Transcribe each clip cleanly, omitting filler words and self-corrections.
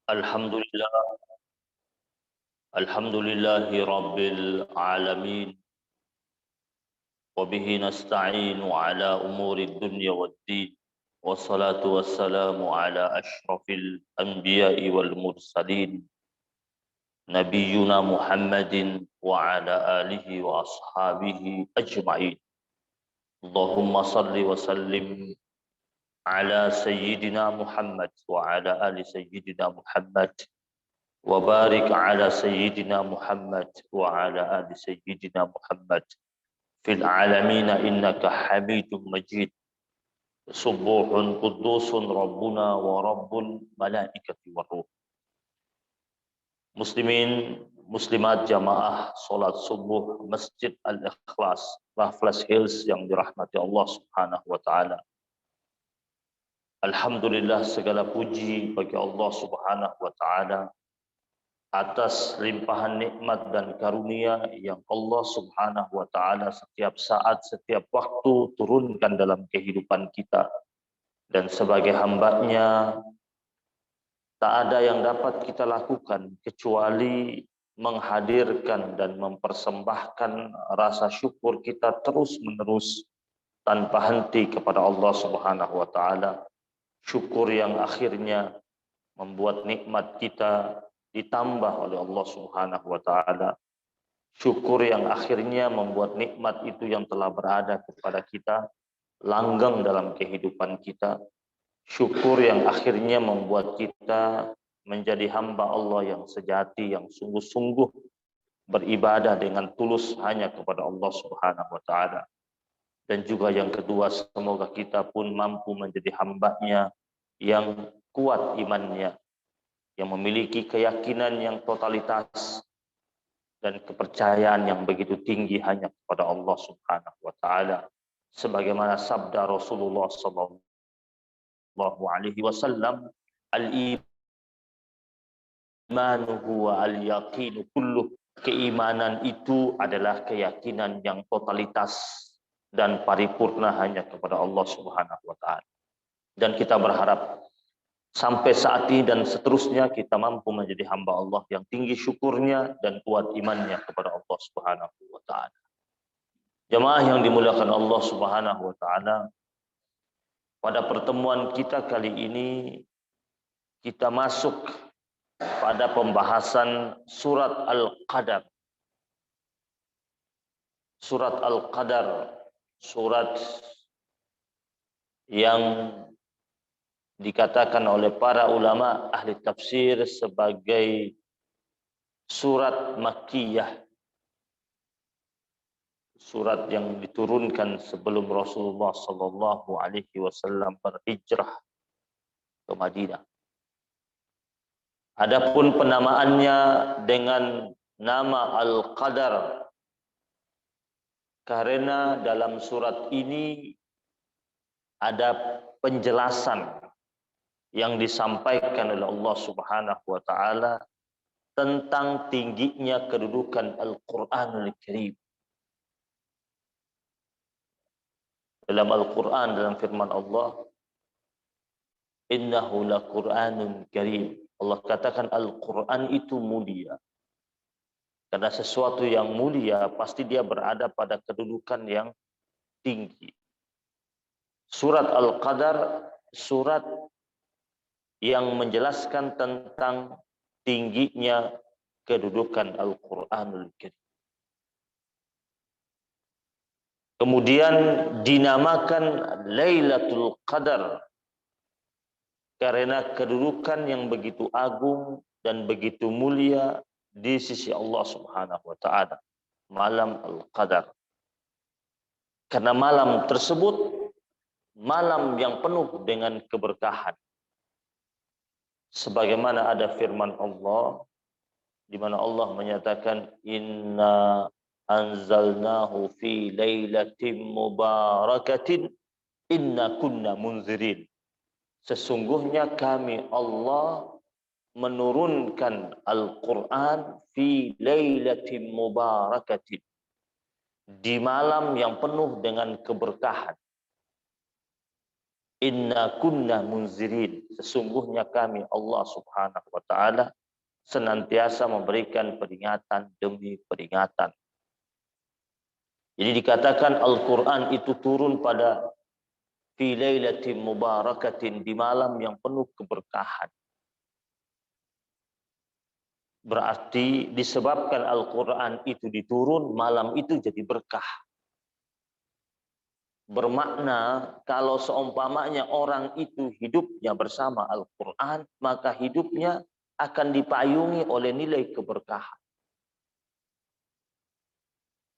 Alhamdulillah, alhamdulillahi rabbil alamin. Wa bihi nasta'inu ala umuri dunya waddin. Wassalatu wassalamu ala ashrafil anbiya'i wal mursalin. Nabiyyuna Muhammadin wa ala alihi wa ashabihi ajma'in. Allahumma salli wa sallim ala sayyidina Muhammad wa ala ali sayyidina Muhammad. وبارك على سيدنا محمد وعلى آل سيدنا محمد في العالمين إنك حميد مجيد سبوح قدوس ربنا ورب الملائكة والروح. Muslimin, muslimat jamaah salat subuh Masjid Al-Ikhlas, Raffles Hills yang dirahmati Allah Subhanahu wa taala. Alhamdulillah, segala puji bagi Allah Subhanahu wa taala atas limpahan nikmat dan karunia yang Allah Subhanahu wa taala setiap saat, setiap waktu turunkan dalam kehidupan kita. Dan sebagai hamba-Nya, tak ada yang dapat kita lakukan kecuali menghadirkan dan mempersembahkan rasa syukur kita terus-menerus tanpa henti kepada Allah Subhanahu wa taala. Syukur yang akhirnya membuat nikmat kita ditambah oleh Allah Subhanahu wa taala. Syukur yang akhirnya membuat nikmat itu yang telah berada kepada kita langgeng dalam kehidupan kita. Syukur yang akhirnya membuat kita menjadi hamba Allah yang sejati, yang sungguh-sungguh beribadah dengan tulus hanya kepada Allah Subhanahu wa taala. Dan juga yang kedua, semoga kita pun mampu menjadi hamba-Nya yang kuat imannya, yang memiliki keyakinan yang totalitas dan kepercayaan yang begitu tinggi hanya kepada Allah Subhanahu wa taala. Sebagaimana sabda Rasulullah sallallahu alaihi wasallam, al-imanu huwa al-yaqinu kulluh. Keimanan itu adalah keyakinan yang totalitas dan paripurna hanya kepada Allah Subhanahu wa taala. Dan kita berharap sampai saat ini dan seterusnya kita mampu menjadi hamba Allah yang tinggi syukurnya dan kuat imannya kepada Allah Subhanahu wa taala. Jemaah yang dimuliakan Allah Subhanahu wa taala, pada pertemuan kita kali ini kita masuk pada pembahasan surat Al-Qadar. Surat Al-Qadar, surat yang dikatakan oleh para ulama ahli tafsir sebagai surat Makkiyah, surat yang diturunkan sebelum Rasulullah sallallahu alaihi wasallam berhijrah ke Madinah. Adapun penamaannya dengan nama Al-Qadar karena dalam surat ini ada penjelasan yang disampaikan oleh Allah Subhanahu wa taala tentang tingginya kedudukan Al-Qur'anul Karim. Dalam Al-Qur'an, dalam firman Allah, innahu laqur'anun karim. Allah katakan Al-Qur'an itu mulia. Karena sesuatu yang mulia pasti dia berada pada kedudukan yang tinggi. Surat Al-Qadar, surat yang menjelaskan tentang tingginya kedudukan Al-Qur'anul Karim. Kemudian dinamakan Lailatul Qadar karena kedudukan yang begitu agung dan begitu mulia di sisi Allah Subhanahu wa taala. Malam Al-Qadar. Karena malam tersebut malam yang penuh dengan keberkahan. Sebagaimana ada firman Allah di mana Allah menyatakan inna anzalnahu fi lailatin mubarakatin inna kunna munzirin. Sesungguhnya kami Allah menurunkan Al-Qur'an fi lailatin mubarakatin, di malam yang penuh dengan keberkahan. Inna kunna munzirin. Sesungguhnya kami Allah Subhanahu wa taala senantiasa memberikan peringatan demi peringatan. Jadi dikatakan Al-Qur'an itu turun pada fi lailatin mubarakatin, di malam yang penuh keberkahan. Berarti disebabkan Al-Qur'an itu diturun, malam itu jadi berkah. Bermakna kalau seumpamanya orang itu hidupnya bersama Al-Qur'an, maka hidupnya akan dipayungi oleh nilai keberkahan.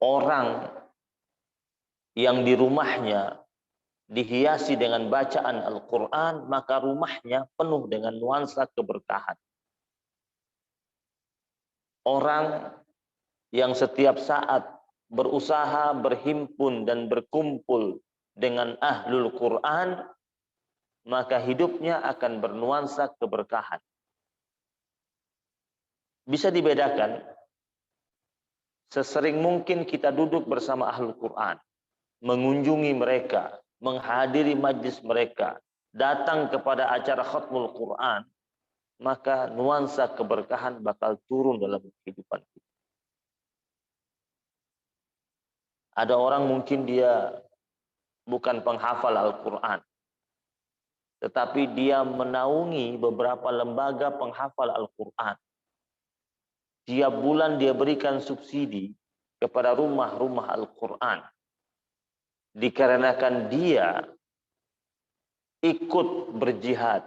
Orang yang di rumahnya dihiasi dengan bacaan Al-Quran, maka rumahnya penuh dengan nuansa keberkahan. Orang yang setiap saat berusaha berhimpun dan berkumpul dengan ahlul Quran, maka hidupnya akan bernuansa keberkahan. Bisa dibedakan, sesering mungkin kita duduk bersama ahlul Quran, mengunjungi mereka, menghadiri majlis mereka, datang kepada acara khatmul Quran, maka nuansa keberkahan bakal turun dalam kehidupan kita. Ada orang mungkin dia bukan penghafal Al-Quran, tetapi dia menaungi beberapa lembaga penghafal Al-Quran. Tiap bulan dia berikan subsidi kepada rumah-rumah Al-Quran. Dikarenakan dia ikut berjihad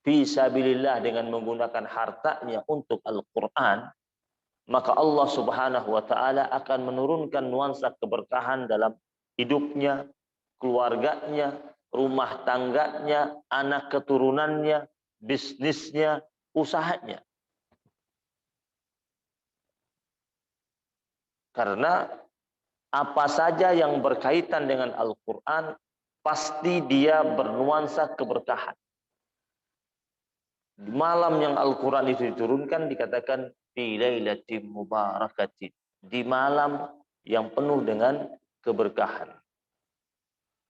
fi sabilillah dengan menggunakan hartanya untuk Al-Quran, maka Allah Subhanahu wa taala akan menurunkan nuansa keberkahan dalam hidupnya, keluarganya, rumah tangganya, anak keturunannya, bisnisnya, usahanya. Karena apa saja yang berkaitan dengan Al-Quran, pasti dia bernuansa keberkahan. Di malam yang Al-Quran itu diturunkan dikatakan fi lailatin mubarakatin, di malam yang penuh dengan keberkahan.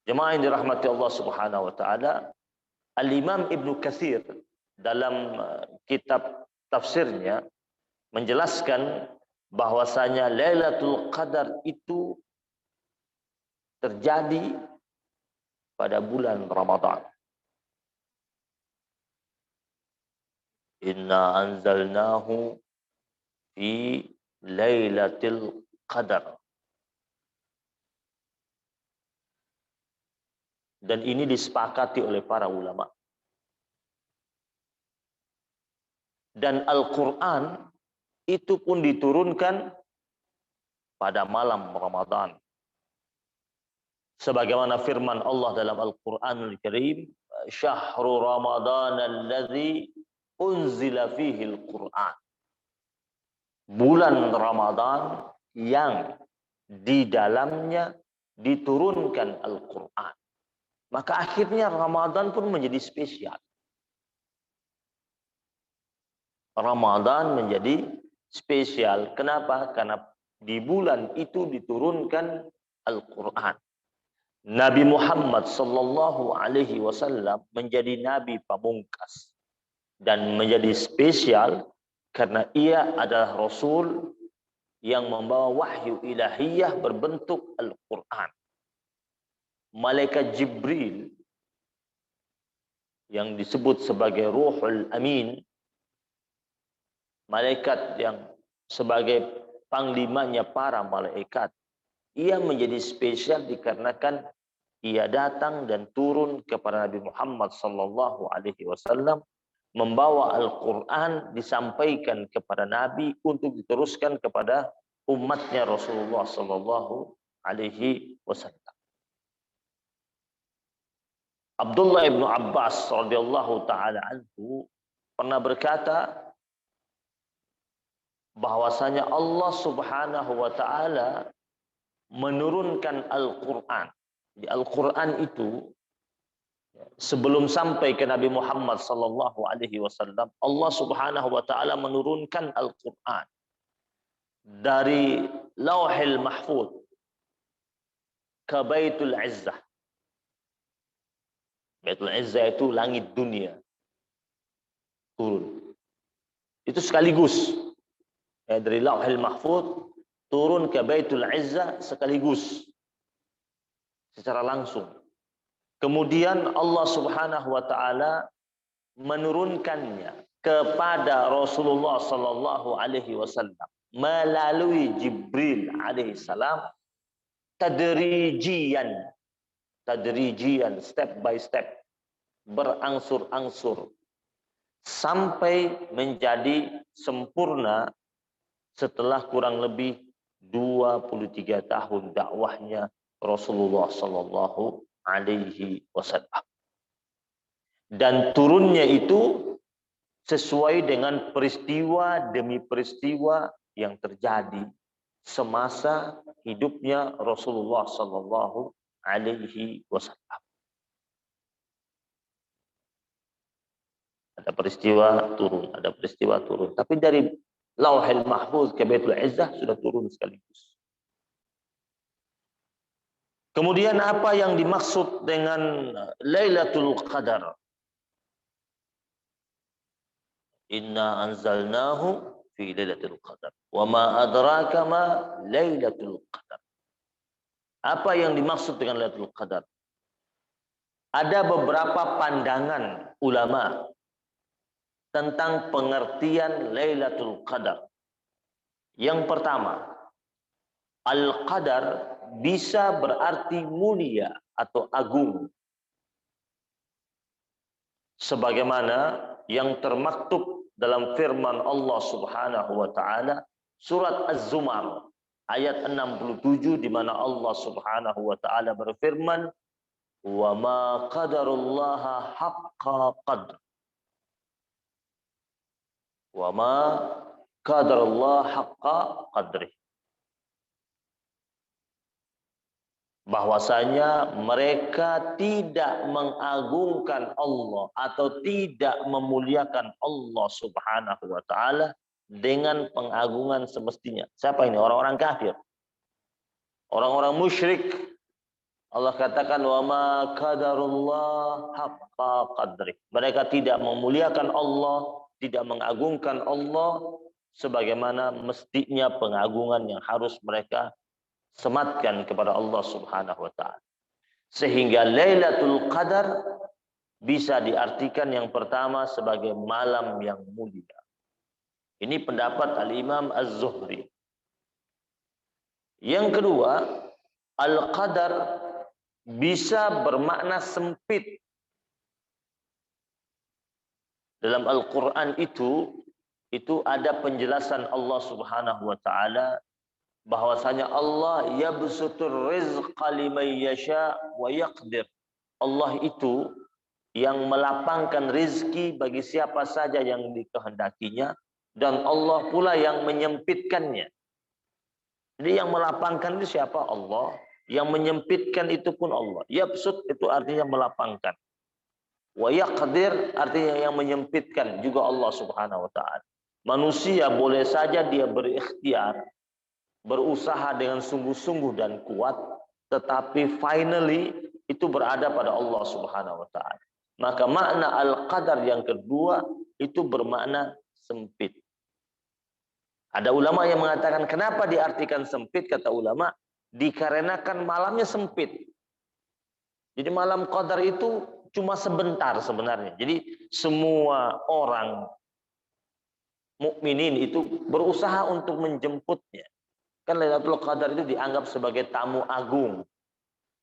Jemaah yang dirahmati Allah Subhanahu wa taala, Al-Imam Ibnu Katsir dalam kitab tafsirnya menjelaskan bahwasanya Lailatul Qadar itu terjadi pada bulan Ramadan. Inna anzalnahu fi Lailatul Qadar. Dan ini disepakati oleh para ulama. Dan Al-Quran itu pun diturunkan pada malam Ramadan. Sebagaimana firman Allah dalam Al-Quranul Karim, Syahrul Ramadan alladzi unzila fihi Al-Quran. Bulan Ramadan yang di dalamnya diturunkan Al-Quran. Maka akhirnya Ramadan pun menjadi spesial. Ramadan menjadi spesial. Kenapa? Karena di bulan itu diturunkan Al-Quran. Nabi Muhammad sallallahu alaihi wasallam menjadi nabi pamungkas dan menjadi spesial karena ia adalah rasul yang membawa wahyu ilahiyah berbentuk Al-Quran. Malaikat Jibril yang disebut sebagai Ruhul Amin, malaikat yang sebagai panglimanya para malaikat, ia menjadi spesial dikarenakan ia datang dan turun kepada Nabi Muhammad sallallahu alaihi wasallam, membawa Al-Quran, disampaikan kepada Nabi untuk diteruskan kepada umatnya Rasulullah sallallahu alaihi wasallam. Abdullah ibnu Abbas radhiyallahu taala anhu pernah berkata bahwasanya Allah Subhanahu wa taala menurunkan Al-Quran. Di Al-Quran itu sebelum sampai ke Nabi Muhammad sallallahu alaihi wasallam, Allah Subhanahu wa taala menurunkan Al-Quran dari Lauhil Mahfuz ke Baitul Izzah. Baitul Izzah itu langit dunia. Turun. Itu sekaligus. Dari Lauhul Mahfuz turun ke Baitul Izzah sekaligus. Secara langsung. Kemudian Allah Subhanahu wa taala menurunkannya kepada Rasulullah sallallahu alaihi wasallam melalui Jibril alaihi salam tadrijian, step by step, berangsur-angsur sampai menjadi sempurna setelah kurang lebih 23 tahun dakwahnya Rasulullah sallallahu alaihi wasallam. Dan turunnya itu sesuai dengan peristiwa demi peristiwa yang terjadi semasa hidupnya Rasulullah sallallahu alaihi wasallam. Ada peristiwa turun, ada peristiwa turun. Tapi dari Lauhul Mahfuz ke Baitul Izzah sudah turun sekaligus. Kemudian apa yang dimaksud dengan Lailatul Qadar? Inna anzalnahu fi Lailatul Qadar. Wa ma adraka ma Lailatul Qadar. Apa yang dimaksud dengan Lailatul Qadar? Ada beberapa pandangan ulama tentang pengertian Lailatul Qadar. Yang pertama, Al-Qadar bisa berarti mulia atau agung. Sebagaimana yang termaktub dalam firman Allah Subhanahu wa taala surat Az-Zumar ayat 67 di mana Allah Subhanahu wa taala berfirman, "Wa ma qadarullaha haqqa qadr." Wa ma qadarullaha haqqa qadri. Bahwasanya mereka tidak mengagungkan Allah atau tidak memuliakan Allah Subhanahu wa taala dengan pengagungan semestinya. Siapa ini? Orang-orang kafir. Orang-orang musyrik. Allah katakan wa ma qadarullah haqqa qadri. Mereka tidak memuliakan Allah, tidak mengagungkan Allah sebagaimana mestinya pengagungan yang harus mereka sematkan kepada Allah Subhanahu wa taala. Sehingga Lailatul Qadar bisa diartikan yang pertama sebagai malam yang mulia. Ini pendapat Al-Imam Az-Zuhri. Yang kedua, Al-Qadar bisa bermakna sempit. Dalam Al-Qur'an itu ada penjelasan Allah Subhanahu wa taala bahwasanya Allah yabsutur rizqa liman yasha wa yaqdir. Allah itu yang melapangkan rizki bagi siapa saja yang dikehendakinya dan Allah pula yang menyempitkannya. Jadi yang melapangkan itu siapa? Allah. Yang menyempitkan itu pun Allah. Yabsut itu artinya melapangkan. Wa yaqdir artinya yang menyempitkan juga Allah Subhanahu wa taala. Manusia boleh saja dia berikhtiar, berusaha dengan sungguh-sungguh dan kuat, tetapi finally itu berada pada Allah Subhanahu wa taala. Maka makna al-qadar yang kedua itu bermakna sempit. Ada ulama yang mengatakan kenapa diartikan sempit, kata ulama, dikarenakan malamnya sempit. Jadi malam qadar itu cuma sebentar sebenarnya. Jadi semua orang mukminin itu berusaha untuk menjemputnya. Kan Lailatul Qadar itu dianggap sebagai tamu agung.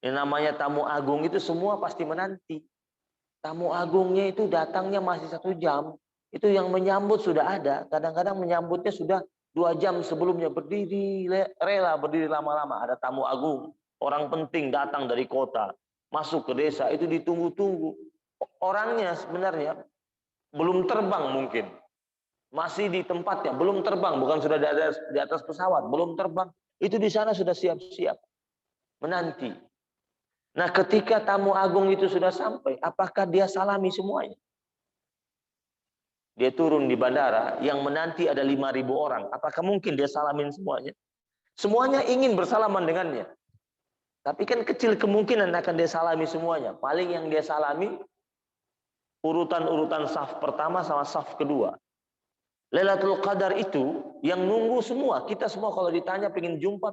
Yang namanya tamu agung itu semua pasti menanti. Tamu agungnya itu datangnya masih 1 jam. Itu yang menyambut sudah ada. Kadang-kadang menyambutnya sudah 2 jam sebelumnya. Berdiri, rela berdiri lama-lama. Ada tamu agung. Orang penting datang dari kota. Masuk ke desa, itu ditunggu-tunggu. Orangnya sebenarnya belum terbang mungkin. Masih di tempatnya, belum terbang, bukan sudah di atas pesawat, belum terbang. Itu di sana sudah siap-siap, menanti. Nah, ketika tamu agung itu sudah sampai, apakah dia salami semuanya? Dia turun di bandara, yang menanti ada 5.000 orang. Apakah mungkin dia salamin semuanya? Semuanya ingin bersalaman dengannya. Tapi kan kecil kemungkinan akan dia salami semuanya. Paling yang dia salami urutan-urutan saf pertama sama saf kedua. Lailatul Qadar itu yang nunggu semua. Kita semua kalau ditanya pengen jumpa.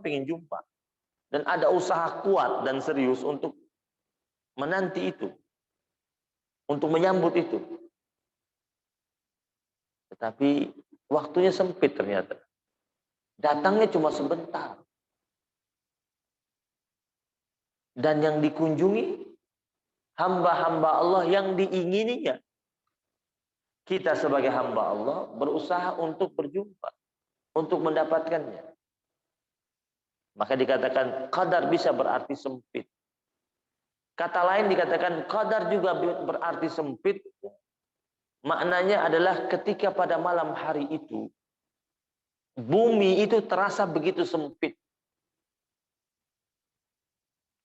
Dan ada usaha kuat dan serius untuk menanti itu. Untuk menyambut itu. Tetapi waktunya sempit ternyata. Datangnya cuma sebentar. Dan yang dikunjungi hamba-hamba Allah yang diingininya. Kita sebagai hamba Allah berusaha untuk berjumpa, untuk mendapatkannya. Maka dikatakan qadar bisa berarti sempit. Kata lain dikatakan qadar juga berarti sempit. Maknanya adalah ketika pada malam hari itu, bumi itu terasa begitu sempit.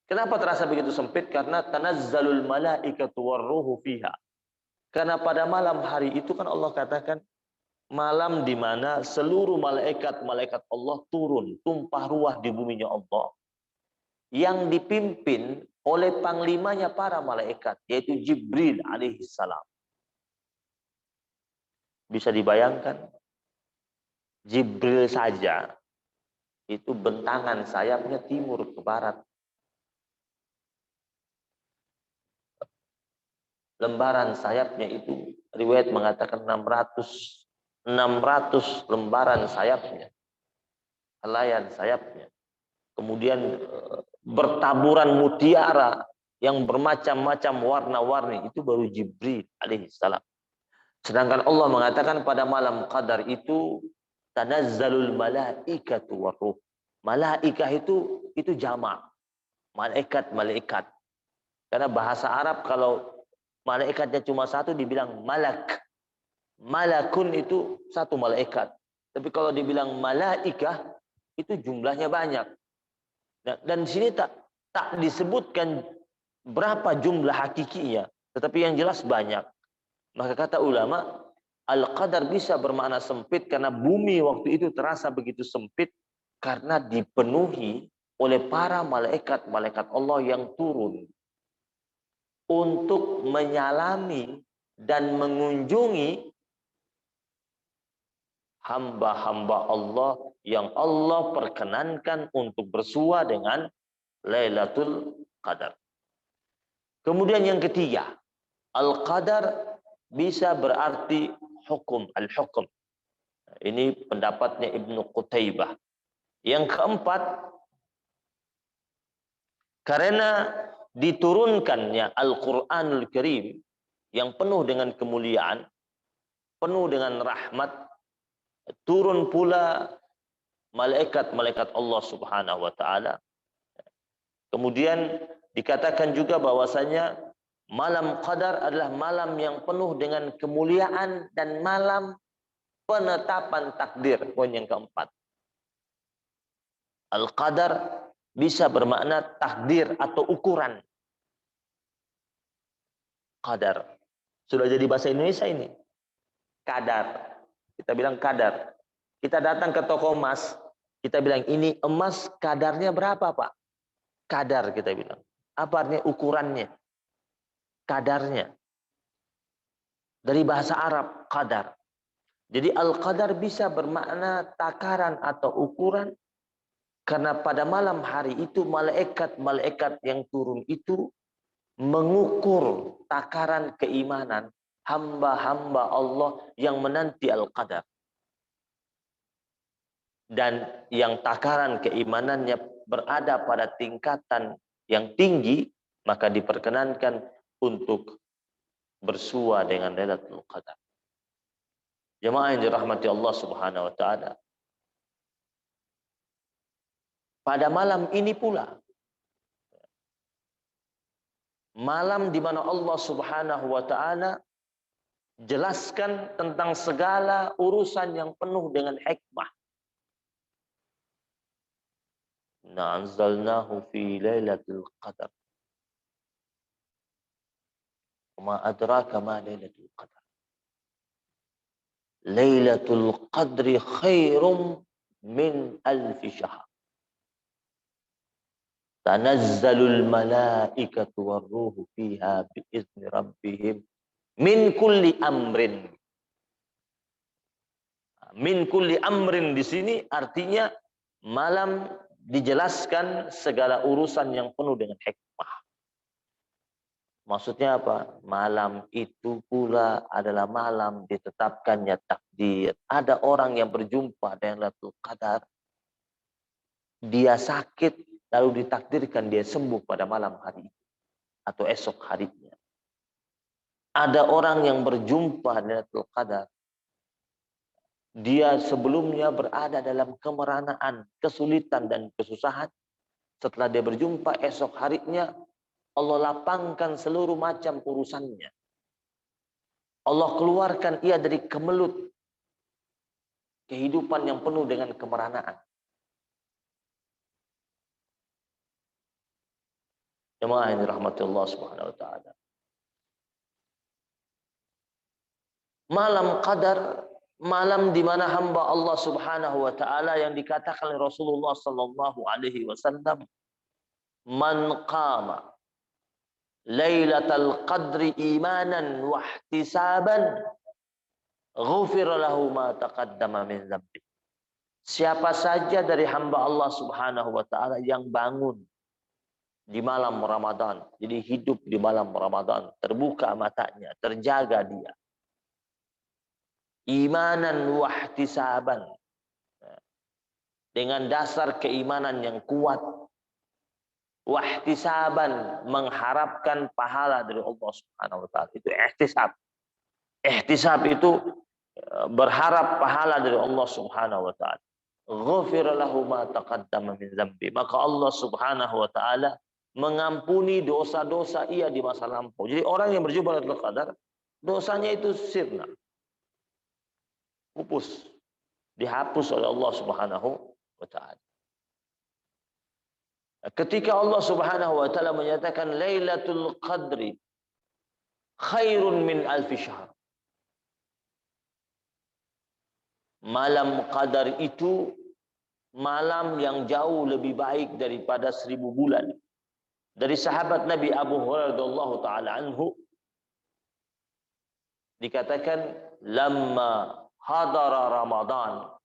Kenapa terasa begitu sempit? Karena tanazzalul malaikatu warruhu fiha. Karena pada malam hari itu kan Allah katakan malam di mana seluruh malaikat Allah turun, tumpah ruah di buminya Allah. Yang dipimpin oleh panglimanya para malaikat, yaitu Jibril alaihissalam. Bisa dibayangkan, Jibril saja itu bentangan sayapnya timur ke barat. Lembaran sayapnya itu riwayat mengatakan 600 lembaran sayapnya, helaian sayapnya. Kemudian bertaburan mutiara yang bermacam-macam warna-warni, itu baru Jibril alaihissalam. Sedangkan Allah mengatakan pada malam qadar itu tanazzalul malaikatu warruh. Malaikah itu jamak, malaikat. Karena bahasa Arab kalau malaikatnya cuma satu dibilang malak. Malakun itu satu malaikat. Tapi kalau dibilang malaikah itu jumlahnya banyak. Dan di sini tak disebutkan berapa jumlah hakikinya, tetapi yang jelas banyak. Maka kata ulama, al-qadar bisa bermakna sempit karena bumi waktu itu terasa begitu sempit karena dipenuhi oleh para malaikat Allah yang turun untuk menyalami dan mengunjungi hamba-hamba Allah yang Allah perkenankan untuk bersua dengan Lailatul Qadar. Kemudian yang ketiga, al-qadar bisa berarti hukum, al-hukum. Ini pendapatnya Ibnu Qutaibah. Yang keempat, karena diturunkannya Al-Quranul Karim yang penuh dengan kemuliaan, penuh dengan rahmat, turun pula malaikat-malaikat Allah Subhanahu wa taala. Kemudian dikatakan juga bahwasanya malam qadar adalah malam yang penuh dengan kemuliaan dan malam penetapan takdir. Poin yang keempat. Al-qadar bisa bermakna takdir atau ukuran. Qadar. Sudah jadi bahasa Indonesia ini. Kadar. Kita bilang kadar. Kita datang ke toko emas, kita bilang ini emas kadarnya berapa, Pak? Kadar kita bilang. Apa artinya ukurannya? Kadarnya. Dari bahasa Arab, qadar. Jadi al-qadar bisa bermakna takaran atau ukuran. Karena pada malam hari itu malaikat-malaikat yang turun itu mengukur takaran keimanan hamba-hamba Allah yang menanti al-qadar. Dan yang takaran keimanannya berada pada tingkatan yang tinggi, maka diperkenankan untuk bersua dengan Lailatul Qadar. Jemaah yang dirahmati Allah Subhanahu wa taala. Pada malam ini pula, malam di mana Allah Subhanahu wa taala jelaskan tentang segala urusan yang penuh dengan hikmah. Na'anzalnahu fi Lailatul Qadar. Ma adraka ma Lailatul Qadar. Lailatul Qadri khairum min alfi syahr. Tanazzalul malaikatu warruhu fiha biizni rabbihim min kulli amrin. Min kulli amrin di sini artinya malam dijelaskan segala urusan yang penuh dengan hikmah. Maksudnya apa? Malam itu pula adalah malam ditetapkannya takdir. Ada orang yang berjumpa dengan Lailatul Qadar, dia sakit lalu ditakdirkan dia sembuh pada malam hari itu atau esok harinya. Ada orang yang berjumpa dengan Lailatul Qadar, dia sebelumnya berada dalam kemeranaan, kesulitan dan kesusahan. Setelah dia berjumpa esok harinya, Allah lapangkan seluruh macam urusannya. Allah keluarkan ia dari kemelut kehidupan yang penuh dengan kemeranaan. Jemaah yang dirahmati Allah Subhanahu wa taala. Malam Qadar, malam di mana hamba Allah Subhanahu wa taala yang dikatakan oleh Rasulullah sallallahu alaihi wasallam, man qama Lailatul Qadri imanan wa ihtisaban ghufira lahu ma taqaddama min dzambi. Siapa saja dari hamba Allah Subhanahu wa taala yang bangun di malam Ramadan, jadi hidup di malam Ramadan, terbuka matanya, terjaga dia, imanan wa ihtisaban, dengan dasar keimanan yang kuat, wa ihtisaban, mengharapkan pahala dari Allah Subhanahu wa taala. Itu ihtisab. Ihtisab itu berharap pahala dari Allah Subhanahu wa taala. Ghufira lahu ma taqaddama min dzambi. Maka Allah Subhanahu wa taala mengampuni dosa-dosa ia di masa lampau. Jadi orang yang berjumpa Lailatul Qadar, dosanya itu sirna, pupus, dihapus oleh Allah Subhanahu wa taala. Ketika Allah Subhanahu wa taala menyatakan Lailatul Qadri khairun min alfi syahr. Malam Qadar itu malam yang jauh lebih baik daripada 1000 bulan. Dari sahabat Nabi Abu Hurairah radhiyallahu taala anhu dikatakan lamma hadara Ramadan,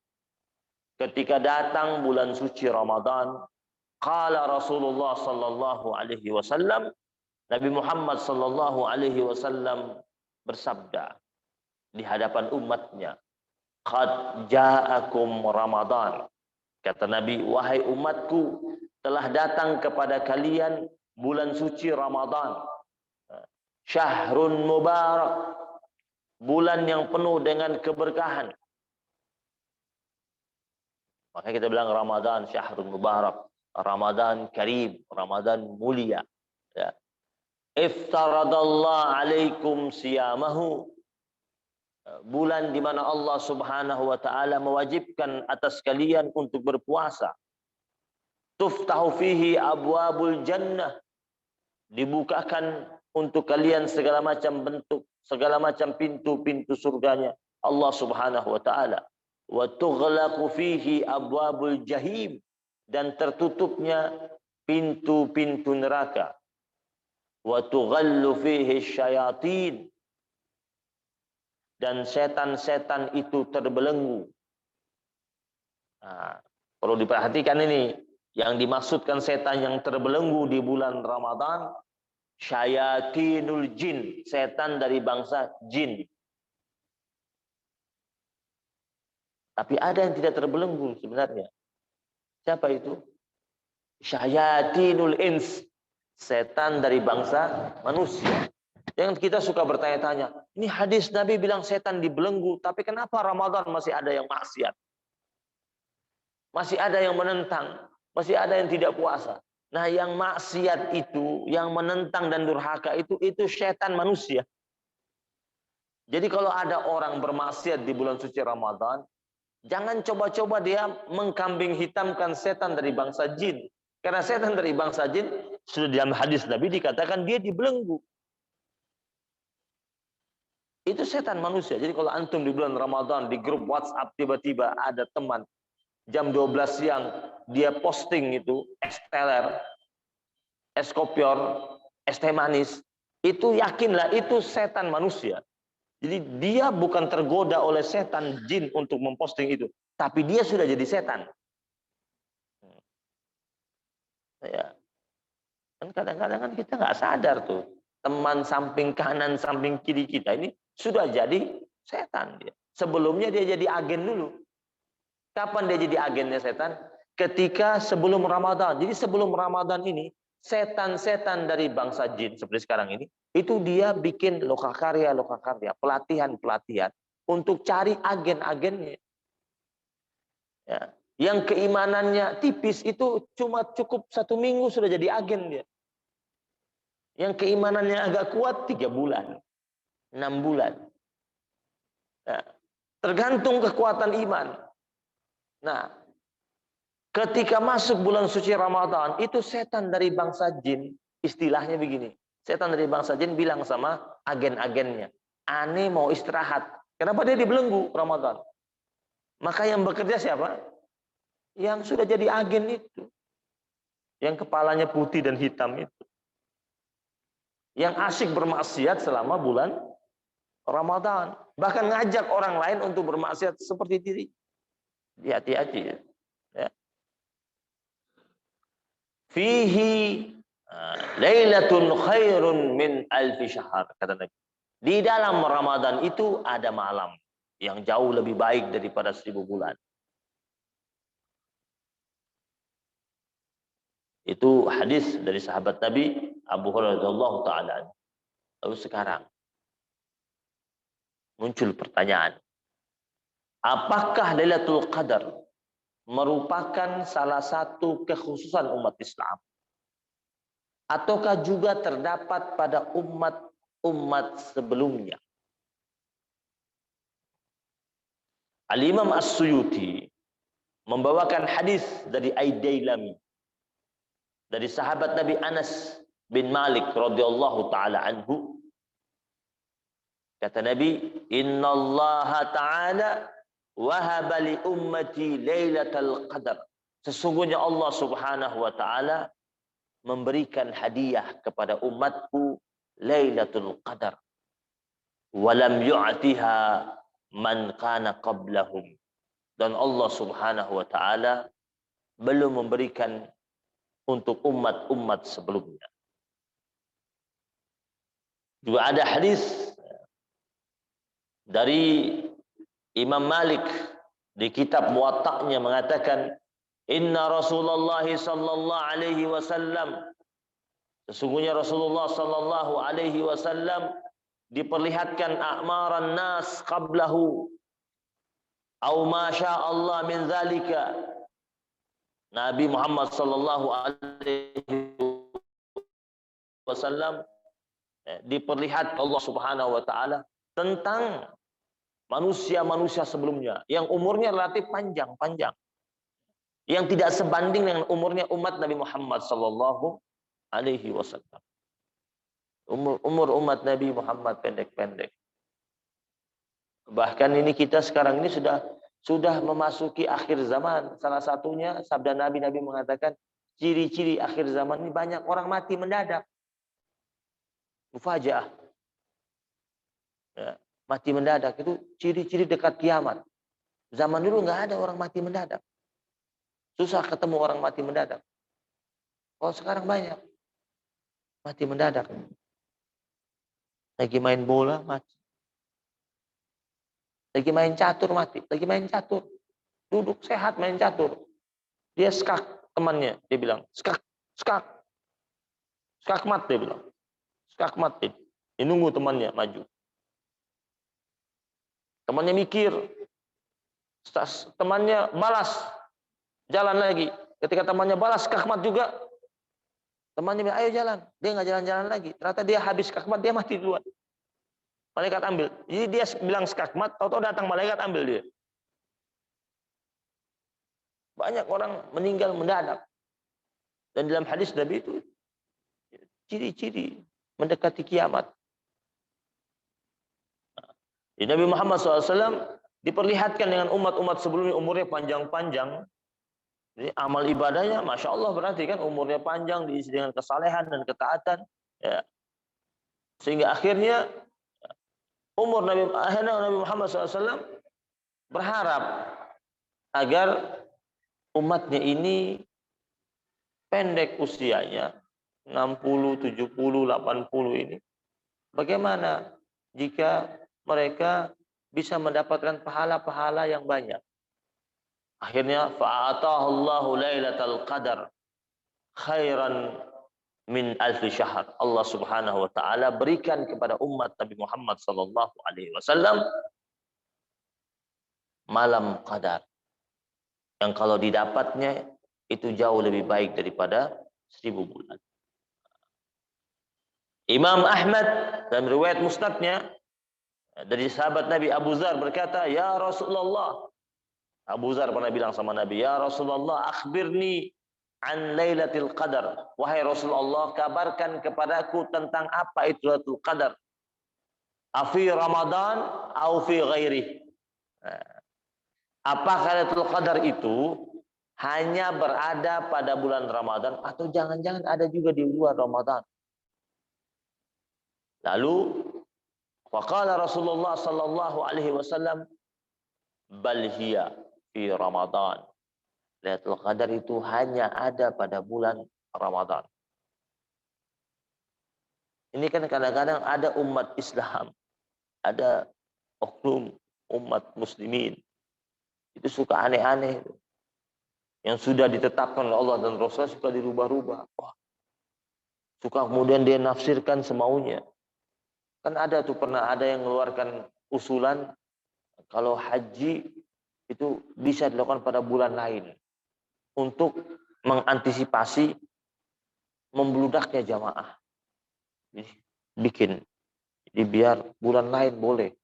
ketika datang bulan suci Ramadan, qala Rasulullah sallallahu alaihi wasallam, Nabi Muhammad sallallahu alaihi wasallam bersabda di hadapan umatnya, qad ja'akum Ramadan. Kata Nabi, wahai umatku, telah datang kepada kalian bulan suci Ramadan. Syahrun mubarak, bulan yang penuh dengan keberkahan. Maka kita bilang Ramadan syahrun mubarak, Ramadan karim, Ramadan mulia. Ya. Iftaradallahu alaikum siyamahu, bulan di mana Allah Subhanahu wa taala mewajibkan atas kalian untuk berpuasa. Tuftahu fihi abwabul jannah, dibukakan untuk kalian segala macam bentuk, segala macam pintu-pintu surganya Allah Subhanahu wa taala. Wa tughlaqu fihi abwabul jahim, dan tertutupnya pintu-pintu neraka. Wa tughallu fihi syayatin, dan setan-setan itu terbelenggu. Nah, perlu diperhatikan ini, yang dimaksudkan setan yang terbelenggu di bulan Ramadan, syayatinul jin, setan dari bangsa jin. Tapi ada yang tidak terbelenggu sebenarnya. Siapa itu? Syayatinul ins, setan dari bangsa manusia. Yang kita suka bertanya-tanya, ini hadis Nabi bilang setan dibelenggu, tapi kenapa Ramadan masih ada yang maksiat? Masih ada yang menentang, masih ada yang tidak puasa. Nah, yang maksiat itu, yang menentang dan durhaka itu setan manusia. Jadi kalau ada orang bermaksiat di bulan suci Ramadan, jangan coba-coba dia mengkambing hitamkan setan dari bangsa jin. Karena setan dari bangsa jin, sudah dalam hadis Nabi dikatakan dia dibelenggu. Itu setan manusia. Jadi kalau antum di bulan Ramadan di grup WhatsApp tiba-tiba ada teman jam 12 siang dia posting itu teler, es kopior, es teh manis, itu yakinlah itu setan manusia. Jadi dia bukan tergoda oleh setan jin untuk memposting itu, tapi dia sudah jadi setan. Ya. Kan kadang-kadang kan kita nggak sadar tuh, teman samping kanan, samping kiri kita ini sudah jadi setan dia. Sebelumnya dia jadi agen dulu. Kapan dia jadi agennya setan? Ketika sebelum Ramadan. Jadi sebelum Ramadan ini, setan-setan dari bangsa jin seperti sekarang ini, itu dia bikin lokakarya, pelatihan-pelatihan untuk cari agen-agennya. Ya. Yang keimanannya tipis itu cuma cukup 1 minggu sudah jadi agen dia. Yang keimanannya agak kuat 3 bulan, 6 bulan. Ya. Tergantung kekuatan iman. Nah, ketika masuk bulan suci Ramadan, itu setan dari bangsa jin, istilahnya begini. Setan dari bangsa jin bilang sama agen-agennya, "Ane mau istirahat." Kenapa dia dibelenggu Ramadan? Maka yang bekerja siapa? Yang sudah jadi agen itu. Yang kepalanya putih dan hitam itu. Yang asik bermaksiat selama bulan Ramadan. Bahkan ngajak orang lain untuk bermaksiat seperti diri. Hati-hati ya. Ya. Fihi lailatun khairun min alfi syahr, kata Nabi. Di dalam Ramadan itu ada malam yang jauh lebih baik daripada 1000 bulan. Itu hadis dari sahabat Nabi Abu Hurairah radhiyallahu taala. Lalu sekarang muncul pertanyaan. Apakah Lailatul Qadar merupakan salah satu kekhususan umat Islam? Ataukah juga terdapat pada umat-umat sebelumnya? Al-Imam As-Suyuti membawakan hadis dari Aidailami, dari sahabat Nabi Anas bin Malik radhiyallahu taala anhu. Kata Nabi, "Innallaha ta'ala wahaba li ummati lailatul qadar." Sesungguhnya Allah Subhanahu wa taala memberikan hadiah kepada umatku Lailatul Qadar. Walam yu'tiha man kana qablahum. Dan Allah Subhanahu wa taala belum memberikan untuk umat-umat sebelumnya. Juga ada hadis dari Imam Malik di kitab Muwatta'nya mengatakan, "Inna Rasulullah sallallahu alaihi wasallam," sesungguhnya Rasulullah sallallahu alaihi wasallam diperlihatkan a'maran nas qablahu au ma syaa Allah min zalika. Nabi Muhammad sallallahu alaihi wasallam diperlihat Allah Subhanahu wa taala tentang manusia-manusia sebelumnya yang umurnya relatif panjang, yang tidak sebanding dengan umurnya umat Nabi Muhammad sallallahu alaihi wasallam. Umur umat Nabi Muhammad pendek-pendek. Bahkan ini kita sekarang ini sudah memasuki akhir zaman. Salah satunya sabda Nabi mengatakan, ciri-ciri akhir zaman ini banyak orang mati mendadak. Mufajaah. Ya, mati mendadak itu ciri-ciri dekat kiamat. Zaman dulu nggak ada orang mati mendadak. Susah ketemu orang mati mendadak. Kalau sekarang banyak mati mendadak. Lagi main bola mati. Lagi main catur mati. Lagi main catur. Duduk sehat main catur. Dia skak temannya. Dia bilang skak. Skakmat dia bilang. Skakmat dia. Dia nunggu temannya maju. Temannya mikir. Temannya balas. Jalan lagi. Ketika temannya balas skakmat juga. Temannya bilang, ayo jalan. Dia nggak jalan-jalan lagi. Ternyata dia habis skakmat, dia mati duluan. Malaikat ambil. Jadi dia bilang skakmat, tahu-tahu datang malaikat ambil dia. Banyak orang meninggal mendadak. Dan dalam hadis Nabi itu ciri-ciri mendekati kiamat. Nabi Muhammad SAW diperlihatkan dengan umat-umat sebelumnya umurnya panjang-panjang. Jadi amal ibadahnya, masya Allah, berarti kan umurnya panjang, diisi dengan kesalehan dan ketaatan, ya. Sehingga akhirnya Nabi Muhammad SAW berharap agar umatnya ini pendek usianya, 60, 70, 80 ini. Bagaimana jika mereka bisa mendapatkan pahala-pahala yang banyak? Akhirnya fa'atahu Allahu lailatal qadar khairan min alfi syahr. Allah Subhanahu wa taala berikan kepada umat Nabi Muhammad sallallahu alaihi wasallam malam qadar yang kalau didapatnya itu jauh lebih baik daripada 1000 bulan. Imam Ahmad dalam riwayat musnadnya dari sahabat Nabi Abu Dzar berkata, "Ya Rasulullah," Abu Dzar pernah bilang sama Nabi, "Ya Rasulullah, akhbirni an Lailatul Qadar." Wahai Rasulullah, kabarkan kepadaku tentang apa itu Lailatul Qadar. Afi Ramadan atau fi ghairi? Apakah Lailatul Qadar itu hanya berada pada bulan Ramadan atau jangan-jangan ada juga di luar Ramadan? Lalu faqala Rasulullah sallallahu alaihi wasallam, "Bal hiya fi Ramadan." Lailatul Qadar itu hanya ada pada bulan Ramadan. Ini kan kadang-kadang ada umat Islam, ada oknum umat muslimin, itu suka aneh-aneh. Yang sudah ditetapkan oleh Allah dan Rasul suka dirubah-rubah. Wah, suka kemudian dia nafsirkan semaunya. Kan ada tuh, pernah ada yang mengeluarkan usulan kalau haji itu bisa dilakukan pada bulan lain untuk mengantisipasi membludaknya jamaah. Bikin, jadi biar bulan lain boleh.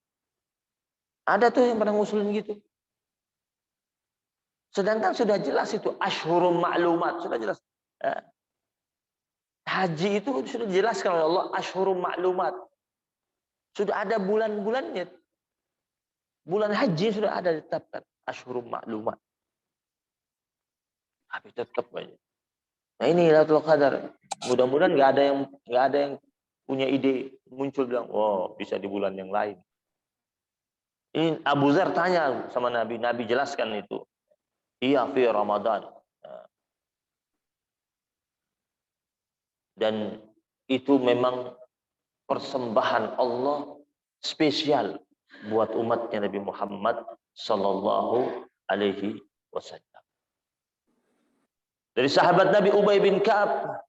Ada tuh yang pernah ngusulin gitu. Sedangkan sudah jelas itu asyhurum ma'lumat, sudah jelas. Haji itu sudah dijelaskan oleh Allah asyhurum ma'lumat. Sudah ada bulan-bulannya. Bulan haji sudah ada ditetapkan asyhurum ma'lumat. Tapi tetap aja. Nah ini Lailatul Qadar. Mudah-mudahan nggak ada yang punya ide muncul bilang, "Oh, bisa di bulan yang lain." Ini Abu Dzar tanya sama Nabi, Nabi jelaskan itu. Iya fi Ramadan. Dan itu memang persembahan Allah spesial buat umatnya Nabi Muhammad sallallahu alaihi wasallam. Dari sahabat Nabi Ubay bin Ka'ab,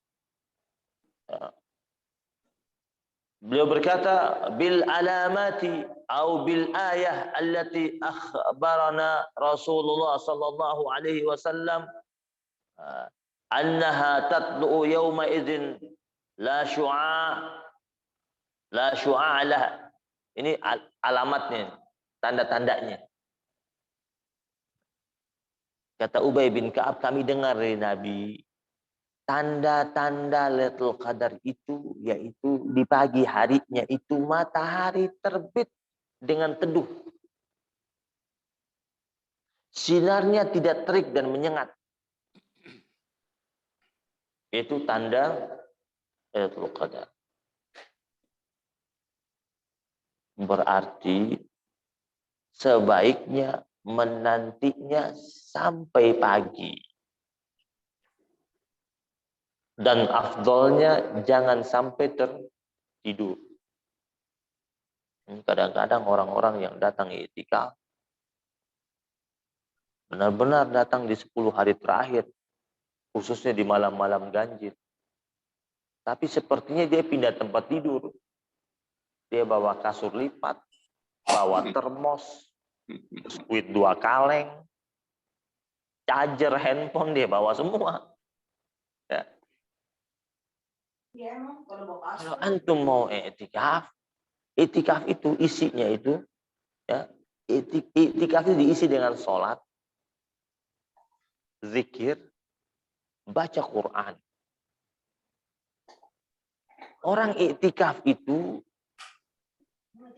beliau berkata, "Bil alamati atau bil ayah allati akhbarana Rasulullah sallallahu alaihi wasallam annaha tatlu'u yawma idzin la syu'a laha." Ini alamatnya, tanda-tandanya. Kata Ubay bin Ka'ab, kami dengar dari Nabi, tanda-tanda Lailatul Qadar itu yaitu di pagi harinya itu matahari terbit dengan teduh. Sinarnya tidak terik dan menyengat. Itu tanda Lailatul Qadar. Berarti sebaiknya menantinya sampai pagi. Dan afdolnya jangan sampai tertidur. Kadang-kadang orang-orang yang datang i'tikaf benar-benar datang di 10 hari terakhir, khususnya di malam-malam ganjil. Tapi sepertinya dia pindah tempat tidur. Dia bawa kasur lipat, bawa termos, biskuit 2 kaleng, charger handphone dia bawa semua. Ya. Kalau antum mau i'tikaf, i'tikaf itu isinya itu, ya, i'tikaf itu diisi dengan sholat, zikir, baca Quran. Orang i'tikaf itu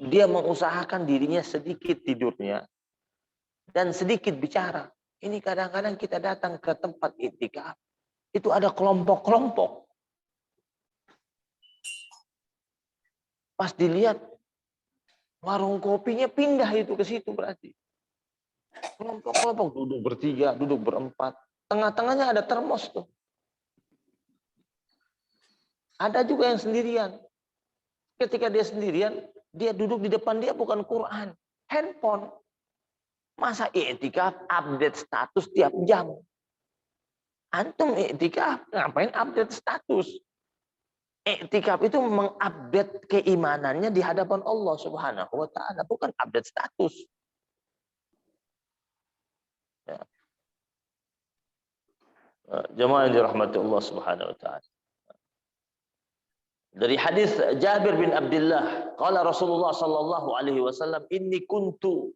dia mengusahakan dirinya sedikit tidurnya dan sedikit bicara. Ini kadang-kadang kita datang ke tempat iktikaf, itu ada kelompok-kelompok. Pas dilihat, warung kopinya pindah itu ke situ berarti. Kelompok-kelompok duduk bertiga, duduk berempat. Tengah-tengahnya ada termos tuh. Ada juga yang sendirian. Ketika dia sendirian, dia duduk di depan dia bukan Quran, handphone. Masa iktikaf update status tiap jam? Antum iktikaf ngapain update status? Iktikaf itu mengupdate keimanannya di hadapan Allah Subhanahu wa taala, bukan update status. Ya. Jemaah yang dirahmati Allah Subhanahu wa taala. Dari hadis Jabir bin Abdullah, qala Rasulullah sallallahu alaihi wasallam, inni kuntu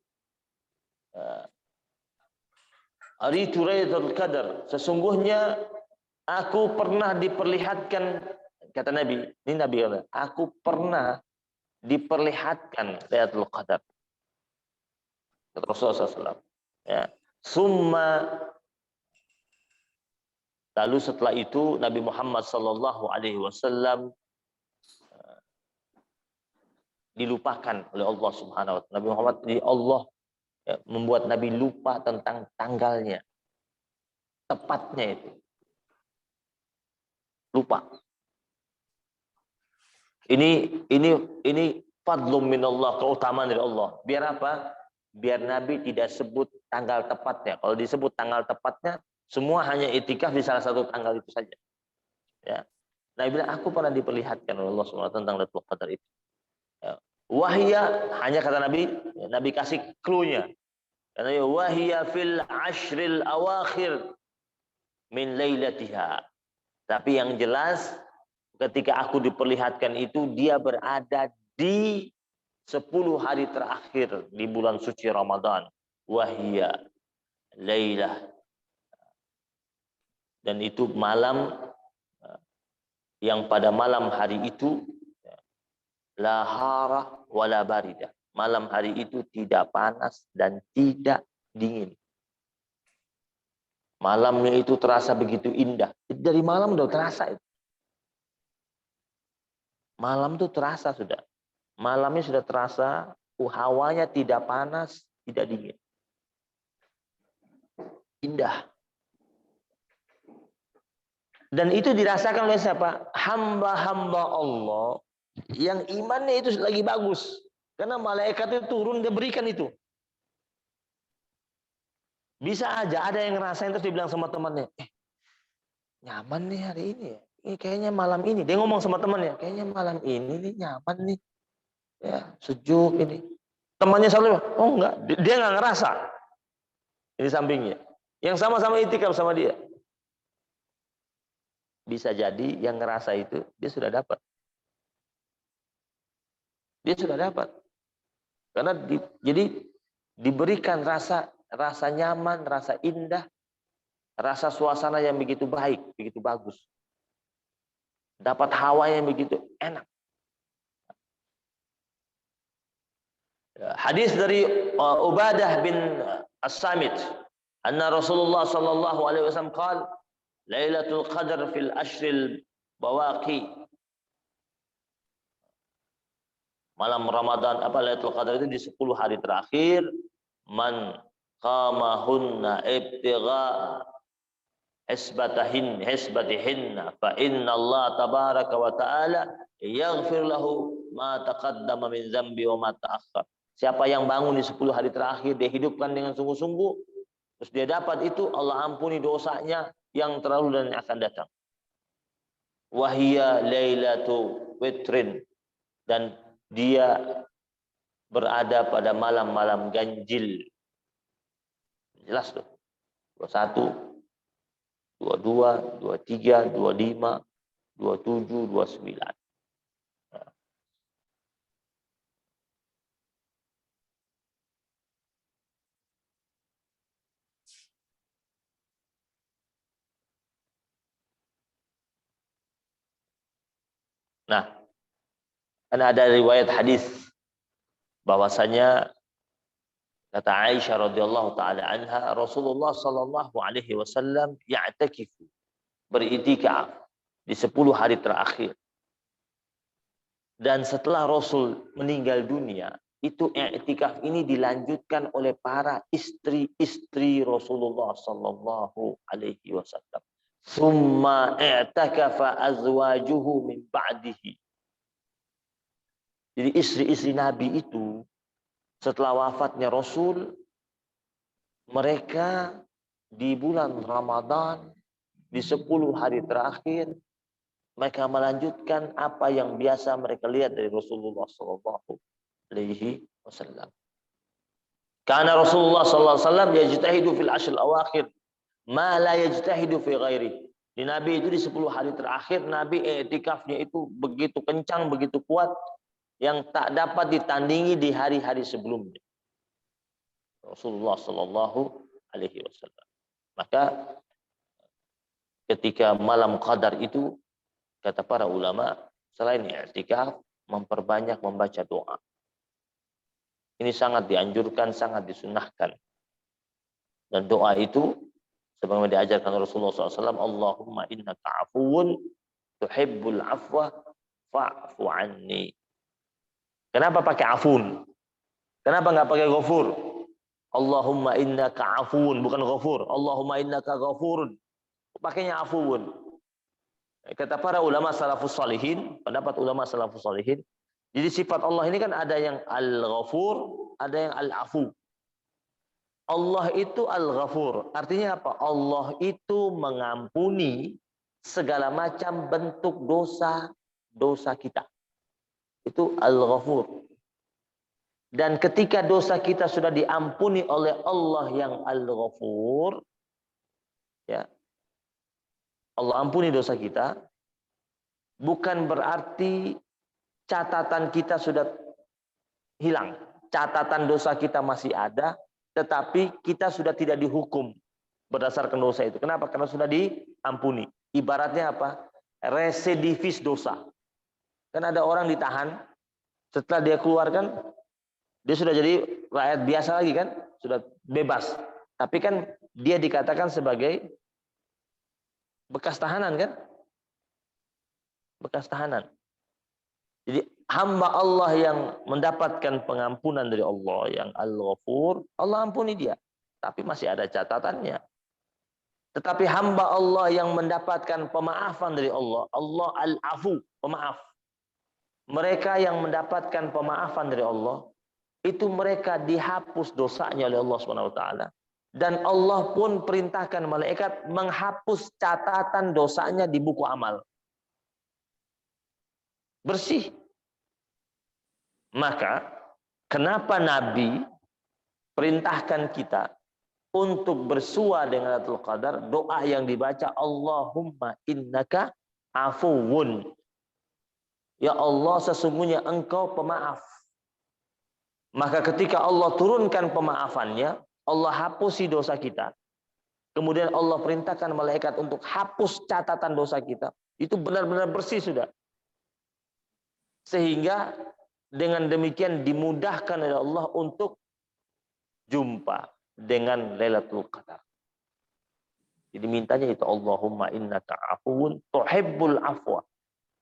aritu Lailatul Qadar. Sesungguhnya aku pernah diperlihatkan, kata Nabi, ini Nabi kata, aku pernah diperlihatkan Lailatul Qadar. Kata Rasulullah SAW. Ya. Summa, lalu setelah itu Nabi Muhammad sallallahu alaihi wasallam dilupakan oleh Allah Subhanahu wa taala. Nabi Muhammad Allah membuat Nabi lupa tentang tanggalnya. Tepatnya itu. Lupa. Ini fadlum minallah, keutamaan dari Allah. Biar apa? Biar Nabi tidak sebut tanggal tepatnya. Kalau disebut tanggal tepatnya, semua hanya itikaf di salah satu tanggal itu saja. Ya. Nabi bilang, aku pernah diperlihatkan oleh Allah SWT tentang Lailatul Qadar itu. Ya. Wahya, hanya kata Nabi, Nabi kasih clue-nya. Karena wahya fil ashril awakhir min lailatiha. Tapi yang jelas, ketika aku diperlihatkan itu, dia berada di 10 hari terakhir di bulan suci Ramadan. Wahya lailah. Dan itu malam yang pada malam hari itu la harah wala baridah. Malam hari itu tidak panas dan tidak dingin. Malamnya itu terasa begitu indah. Dari malam udah terasa itu. Malam itu terasa sudah. Malamnya sudah terasa, hawanya tidak panas, tidak dingin. Indah. Dan itu dirasakan oleh siapa? Hamba-hamba Allah yang imannya itu lagi bagus. Karena malaikat itu turun, dia berikan itu. Bisa aja ada yang ngerasain terus dibilang sama temannya, nyaman nih hari ini ya. Ini kayaknya malam ini. Dia ngomong sama temannya, kayaknya malam ini nih nyaman nih. Ya, sejuk ini. Temannya selalu, oh enggak, dia nggak ngerasa. Ini sampingnya. Yang sama-sama itikaf sama dia. Bisa jadi yang ngerasa itu dia sudah dapat. Dia sudah dapat. Karena jadi diberikan rasa nyaman, rasa indah, rasa suasana yang begitu baik, begitu bagus. Dapat hawa yang begitu enak. Hadis dari Ubadah bin As-Samit, anna Rasulullah sallallahu alaihi wasallam qala, Lailatul Qadar fil ashril bawaqi. Malam Ramadan, apa Lailatul Qadar itu di 10 hari terakhir. Man qamahunna ibtigha hisbatihinna fa inna Allah tabaraka wa ta'ala yaghfir lahu ma taqaddama min dzambi wa ma ta'akhkhar. Siapa yang bangun di 10 hari terakhir, dia hidupkan dengan sungguh-sungguh, terus dia dapat itu, Allah ampuni dosanya yang terlalu dan yang akan datang. Wahia lailatu witrin, dan dia berada pada malam-malam ganjil. Jelas tuh. 21, 22, 23, 25, 27, 29. Nah, karena ada riwayat hadis bahwasanya Kata Aisyah radhiyallahu taala anha, Rasulullah sallallahu alaihi wasallam ya'takifu, beritikaf di 10 hari terakhir. Dan setelah Rasul meninggal dunia, itu i'tikaf ini dilanjutkan oleh para istri-istri Rasulullah sallallahu alaihi wasallam. Summa i'takafa azwajuhu min ba'dihi. Jadi istri-istri Nabi itu setelah wafatnya Rasul, mereka di bulan Ramadan di 10 hari terakhir mereka melanjutkan apa yang biasa mereka lihat dari Rasulullah sallallahu alaihi wasallam. Karena Rasulullah sallallahu alaihi wasallam yajtahidu fil ashr awakhir ma la yajtahidu fi ghairi. Di Nabi itu di 10 hari terakhir Nabi i'tikafnya itu begitu kencang, begitu kuat yang tak dapat ditandingi di hari-hari sebelumnya. Rasulullah sallallahu alaihi wasallam. Maka ketika malam Qadar itu kata para ulama selain i'tikaf memperbanyak membaca doa. Ini sangat dianjurkan, sangat disunnahkan. Dan doa itu sebagaimana diajarkan Rasulullah SAW, Allahumma innaka afuwun tuhibbul afwa fa'fu anni. Kenapa pakai afun? Kenapa nggak pakai ghafur? Allahumma innaka afuwun, bukan ghafur. Allahumma innaka ghafurun. Pakainya afuwun. Kata para ulama salafus salihin, pendapat ulama salafus salihin, jadi sifat Allah ini kan ada yang al-ghafur, ada yang al-afu. Allah itu al-ghafur. Artinya apa? Allah itu mengampuni segala macam bentuk dosa kita. Itu al-ghafur. Dan ketika dosa kita sudah diampuni oleh Allah yang al-ghafur, ya, Allah ampuni dosa kita, bukan berarti catatan kita sudah hilang. Catatan dosa kita masih ada, tetapi kita sudah tidak dihukum berdasarkan dosa itu. Kenapa? Karena sudah diampuni. Ibaratnya apa? Residivis dosa. Kan ada orang ditahan, setelah dia keluarkan, dia sudah jadi rakyat biasa lagi kan? Sudah bebas. Tapi kan dia dikatakan sebagai bekas tahanan kan? Bekas tahanan. Jadi hamba Allah yang mendapatkan pengampunan dari Allah yang Al-Ghafur, Allah ampuni dia. Tapi masih ada catatannya. Tetapi hamba Allah yang mendapatkan pemaafan dari Allah, Allah Al-Afu, pemaaf. Mereka yang mendapatkan pemaafan dari Allah, itu mereka dihapus dosanya oleh Allah SWT. Dan Allah pun perintahkan malaikat menghapus catatan dosanya di buku amal. Bersih. Maka kenapa Nabi perintahkan kita untuk bersua dengan Lailatul Qadar, doa yang dibaca Allahumma innaka afuwun. Ya Allah, sesungguhnya Engkau pemaaf. Maka ketika Allah turunkan pemaafannya, Allah hapusi dosa kita. Kemudian Allah perintahkan malaikat untuk hapus catatan dosa kita. Itu benar-benar bersih sudah. Sehingga dengan demikian dimudahkan oleh Allah untuk jumpa dengan Lailatul Qadar. Jadi mintanya itu Allahumma innaka afuwun tuhibbul afwa.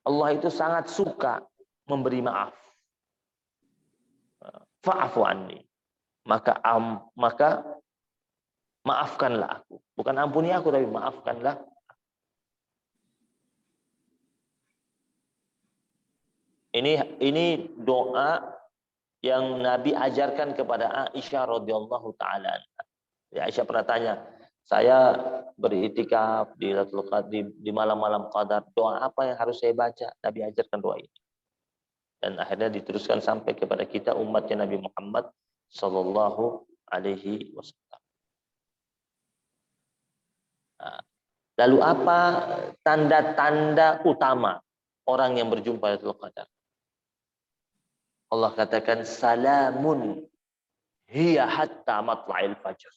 Allah itu sangat suka memberi maaf. Fa'fu anni. Maka maafkanlah aku. Bukan ampuni aku, tapi maafkanlah. Ini doa yang Nabi ajarkan kepada Aisyah radhiyallahu taala. Ya, Aisyah pernah tanya, saya beritikaf di Lailatul Qadar di malam-malam Qadar, doa apa yang harus saya baca? Nabi ajarkan doa ini. Dan akhirnya diteruskan sampai kepada kita umatnya Nabi Muhammad sallallahu alaihi wasallam. Nah, lalu apa tanda-tanda utama orang yang berjumpa Lailatul Qadar? Allah katakan salamun hiya hatta matla'il fajr.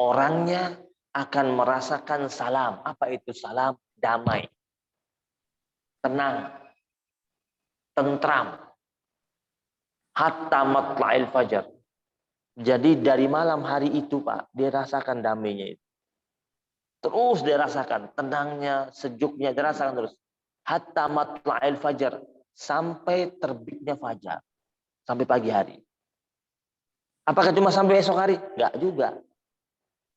Orangnya akan merasakan salam. Apa itu salam? Damai. Tenang. Tentram. Hatta matla'il fajr. Jadi dari malam hari itu Pak, dia rasakan damainya itu. Terus dia rasakan tenangnya, sejuknya, dia rasakan terus. Hatta matla'il fajar, sampai terbitnya fajar, sampai pagi hari. Apakah cuma sampai esok hari? Enggak juga.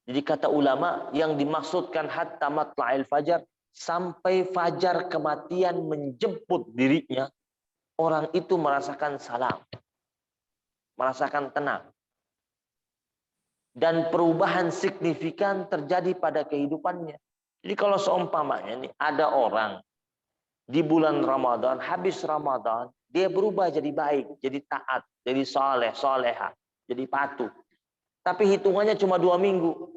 Jadi kata ulama yang dimaksudkan hatta matla'il fajar, sampai fajar kematian menjemput dirinya, orang itu merasakan salam, merasakan tenang. Dan perubahan signifikan terjadi pada kehidupannya. Jadi kalau seumpamanya nih ada orang di bulan Ramadan, habis Ramadan, dia berubah jadi baik, jadi taat, jadi soleh, soleha, jadi patuh. Tapi hitungannya cuma 2 minggu.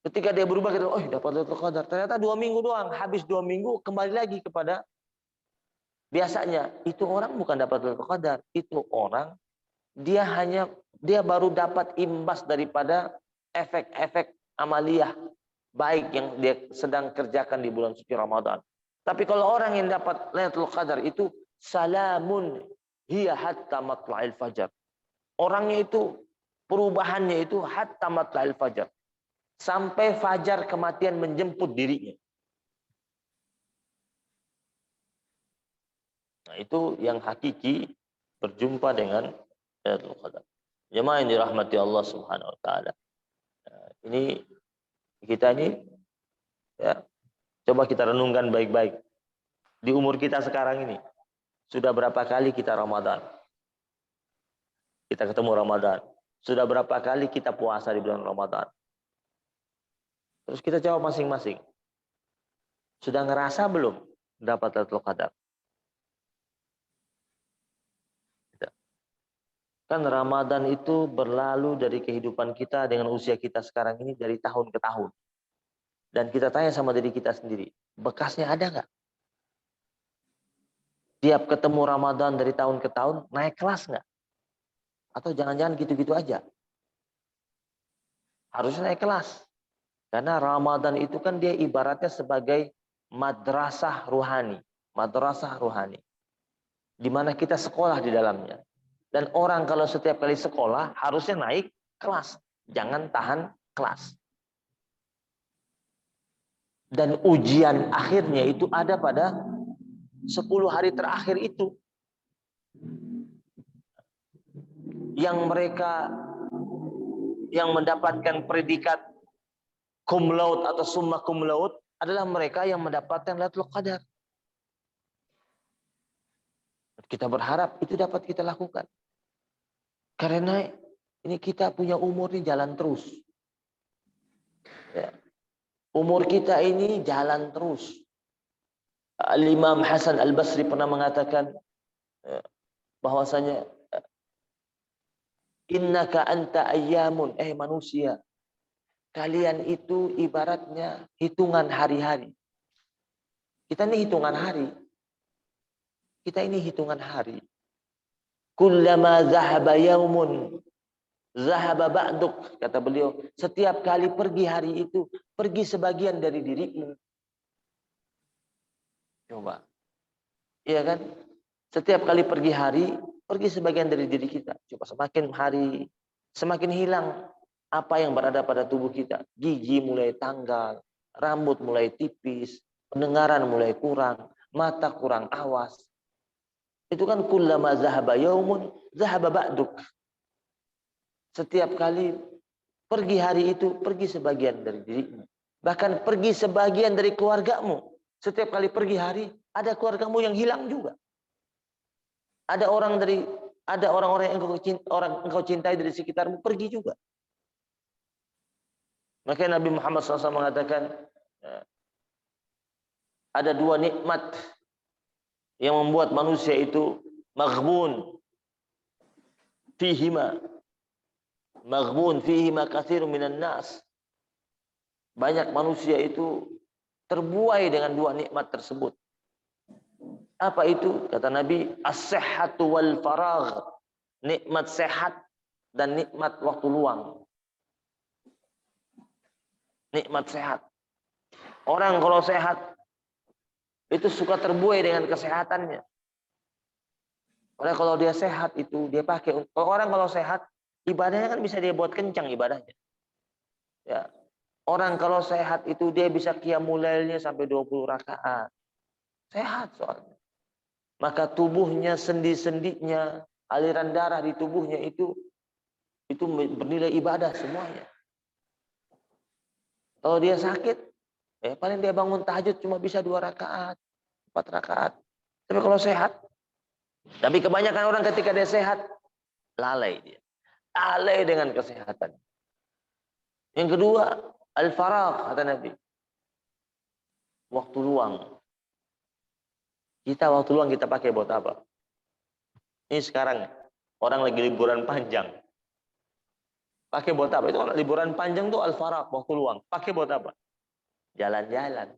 Ketika dia berubah, kita, oh dapat Lailatul Qadar. Ternyata 2 minggu doang. Habis 2 minggu kembali lagi kepada biasanya. Itu orang bukan dapat Lailatul Qadar. Itu orang dia baru dapat imbas daripada efek-efek amaliyah baik yang dia sedang kerjakan di bulan suci Ramadan. Tapi kalau orang yang dapat Lailatul Qadar itu salamun hiya hatta matla'il fajar. Orangnya itu perubahannya itu hatta matla'il fajar. Sampai fajar kematian menjemput dirinya. Nah, itu yang hakiki berjumpa dengan Lailatul Qadar. Jemaah yang dirahmati Allah Subhanahu wa taala. Ini kita ini ya, coba kita renungkan baik-baik. Di umur kita sekarang ini sudah berapa kali kita Ramadan? Kita ketemu Ramadan. Sudah berapa kali kita puasa di bulan Ramadan? Terus kita jawab masing-masing. Sudah ngerasa belum dapat Lailatul Qadar? Kan Ramadan itu berlalu dari kehidupan kita dengan usia kita sekarang ini dari tahun ke tahun. Dan kita tanya sama diri kita sendiri, bekasnya ada nggak? Tiap ketemu Ramadan dari tahun ke tahun, naik kelas nggak? Atau jangan-jangan gitu-gitu aja? Harusnya naik kelas. Karena Ramadan itu kan dia ibaratnya sebagai madrasah ruhani. Madrasah ruhani. Di mana kita sekolah di dalamnya. Dan orang kalau setiap kali sekolah harusnya naik kelas. Jangan tahan kelas. Dan ujian akhirnya itu ada pada 10 hari terakhir itu. Yang mereka yang mendapatkan predikat cum laude atau summa cum laude adalah mereka yang mendapatkan Lailatul Qadar. Kita berharap itu dapat kita lakukan. Karena ini kita punya umur ini jalan terus. Ya. Umur kita ini jalan terus. Al-Imam Hasan Al-Basri pernah mengatakan bahwasanya innaka anta ayyamun, manusia. Kalian itu ibaratnya hitungan hari-hari. Kita ini hitungan hari. Kita ini hitungan hari. Kullama zahaba yaumun zahaba ba'duk, kata beliau. Setiap kali pergi hari itu, pergi sebagian dari dirimu. Coba. Iya kan? Setiap kali pergi hari, pergi sebagian dari diri kita. Coba semakin hari, semakin hilang apa yang berada pada tubuh kita. Gigi mulai tanggal, rambut mulai tipis, pendengaran mulai kurang, mata kurang awas. Itu kan kullama zahaba yaumun zahaba ba'duk. Setiap kali pergi hari itu, pergi sebagian dari dirimu. Bahkan pergi sebagian dari keluargamu. Setiap kali pergi hari, ada keluargamu yang hilang juga. Ada orang-orang yang engkau cintai dari sekitarmu pergi juga. Makanya Nabi Muhammad SAW mengatakan, ada 2 nikmat yang membuat manusia itu maghbun fihima katsirun minan nas. Banyak manusia itu terbuai dengan 2 nikmat tersebut. Apa itu? Kata Nabi, as-sihhatu wal faragh. Nikmat sehat dan nikmat waktu luang. Nikmat sehat. Orang kalau sehat itu suka terbuai dengan kesehatannya. Karena kalau dia sehat itu dia pakai. Orang kalau sehat Ibadahnya kan bisa dia buat kencang ibadahnya. Ya. Orang kalau sehat itu dia bisa qiyamul lailnya sampai 20 rakaat. Sehat soalnya. Maka tubuhnya, sendi-sendinya, aliran darah di tubuhnya itu bernilai ibadah semuanya. Kalau dia sakit, paling dia bangun tahajud cuma bisa 2 rakaat, 4 rakaat. Tapi kalau sehat, tapi kebanyakan orang ketika dia sehat, lalai dia. Lalai dengan kesehatan. Yang kedua, al-faragh kata Nabi. Waktu luang. Kita waktu luang kita pakai buat apa? Ini sekarang orang lagi liburan panjang. Pakai buat apa? Itu liburan panjang tuh al-faragh, waktu luang. Pakai buat apa? Jalan-jalan.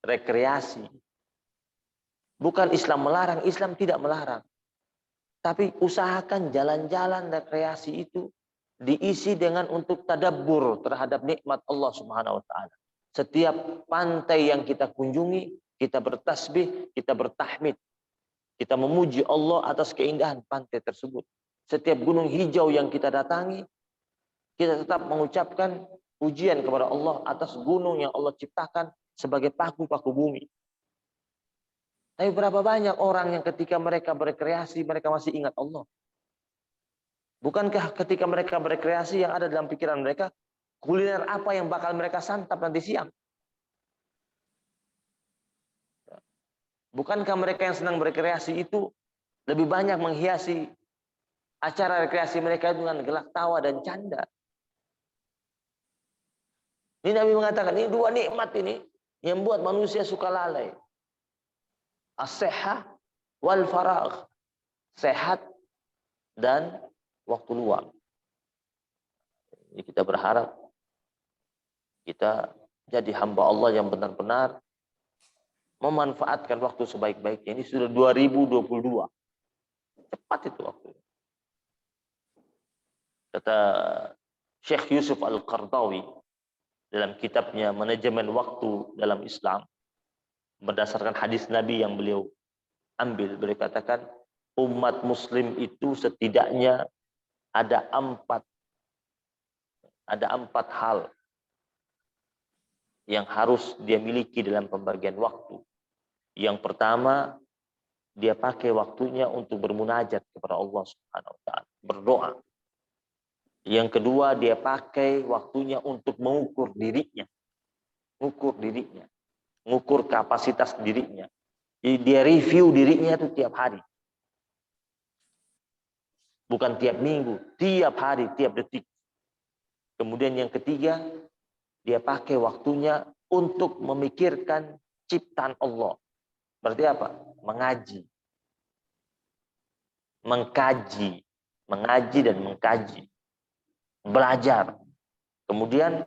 Rekreasi. Bukan Islam melarang, Islam tidak melarang. Tapi usahakan jalan-jalan rekreasi itu diisi dengan untuk tadabbur terhadap nikmat Allah Subhanahu wa taala. Setiap pantai yang kita kunjungi, kita bertasbih, kita bertahmid. Kita memuji Allah atas keindahan pantai tersebut. Setiap gunung hijau yang kita datangi, kita tetap mengucapkan pujian kepada Allah atas gunung yang Allah ciptakan sebagai paku-paku bumi. Tapi berapa banyak orang yang ketika mereka berrekreasi, mereka masih ingat Allah. Bukankah ketika mereka berrekreasi yang ada dalam pikiran mereka, kuliner apa yang bakal mereka santap nanti siang? Bukankah mereka yang senang berrekreasi itu lebih banyak menghiasi acara rekreasi mereka dengan gelak tawa dan canda? Ini Nabi mengatakan, ini 2 nikmat ini yang buat manusia suka lalai. As-sihah wal faragh. Sehat dan waktu luang. Jadi kita berharap kita jadi hamba Allah yang benar-benar memanfaatkan waktu sebaik-baiknya. Ini sudah 2022. Cepat itu waktu. Kata Syekh Yusuf Al-Qardawi dalam kitabnya Manajemen Waktu dalam Islam, berdasarkan hadis Nabi yang beliau ambil, beliau katakan umat muslim itu setidaknya ada 4 hal yang harus dia miliki dalam pembagian waktu. Yang pertama, dia pakai waktunya untuk bermunajat kepada Allah Subhanahu wa taala, berdoa. Yang kedua, dia pakai waktunya untuk mengukur dirinya. Mengukur kapasitas dirinya. Jadi dia review dirinya itu tiap hari. Bukan tiap minggu, tiap hari, tiap detik. Kemudian yang ketiga, dia pakai waktunya untuk memikirkan ciptaan Allah. Berarti apa? Mengaji. Mengaji dan mengkaji. Belajar. Kemudian